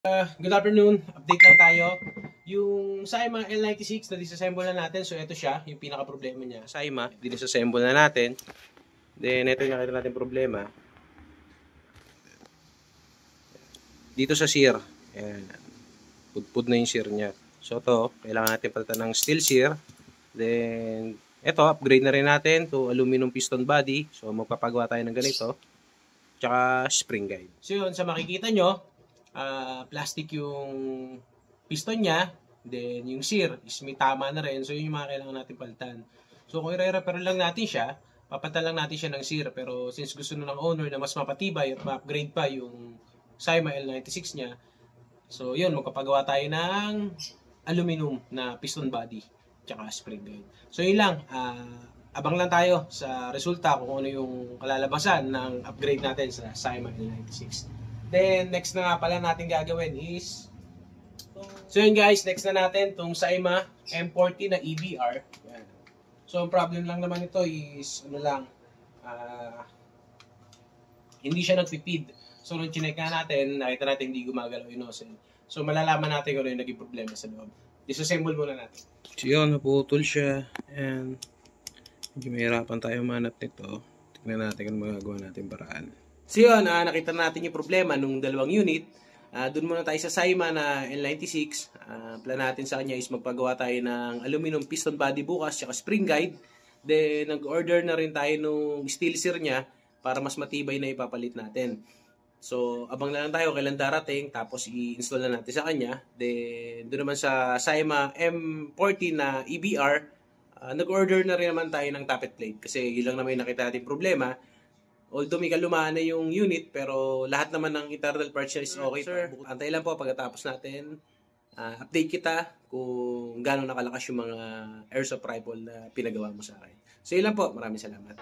Good afternoon. Update lang tayo. Yung Saima L96 na disassemble na natin. So ito siya, yung pinaka problema niya. Saima, disassemble na natin. Then ito yung nakita natin problema. Dito sa sear. Ayan. Pudpud na yung sear niya. So ito, kailangan natin palitan ng steel sear. Then ito, upgrade na rin natin to aluminum piston body. So magpapagawa tayo ng ganito. Tsaka spring guide. So yun, sa makikita nyo, plastic yung piston niya, then yung sear is may tama na rin, so yun yung mga kailangan natin palitan. So kung i-repair lang natin siya, papalitan lang natin siya ng sear, pero since gusto na ng owner na mas mapatibay at ma-upgrade pa yung Saima L96 niya, so yun, magpapagawa tayo ng aluminum na piston body tsaka spring guide. So yun lang, abang lang tayo sa resulta kung ano yung kalalabasan ng upgrade natin sa Saima L96. Then, next na nga pala natin gagawin is, so yun guys, next na natin itong Saima M40 na EBR. Yan. So, ang problem lang naman ito is, ano lang, hindi siya nag-feed. So, nung chinek nga natin, nakita natin hindi gumagalaw yung nozzle. So, malalaman natin kung ano yung naging problema sa loob. Disassemble muna natin. So, yun, naputol siya. And, medyo mahirapan tayo manat nito. Tignan natin kung magagawa natin paraan. So yun, nakita natin yung problema nung dalawang unit. Doon muna tayo sa Saima na L96. Plan natin sa kanya is magpagawa tayo ng aluminum piston body bukas tsaka spring guide. Then nag-order na rin tayo nung steel sear niya para mas matibay na ipapalit natin. So abang na lang tayo kailan darating, tapos i-install na natin sa kanya. Then doon naman sa Saima M40 na EBR, nag-order na rin naman tayo ng tappet plate kasi yun lang naman yung nakita natin problema. Although may kalumaan na yung unit, pero lahat naman ng internal parts niya is okay. Sir, antay lang po pagkatapos natin. Update kita kung gano'ng nakalakas yung mga airsoft rifle na pinagawa mo sa akin. So yun lang po. Maraming salamat.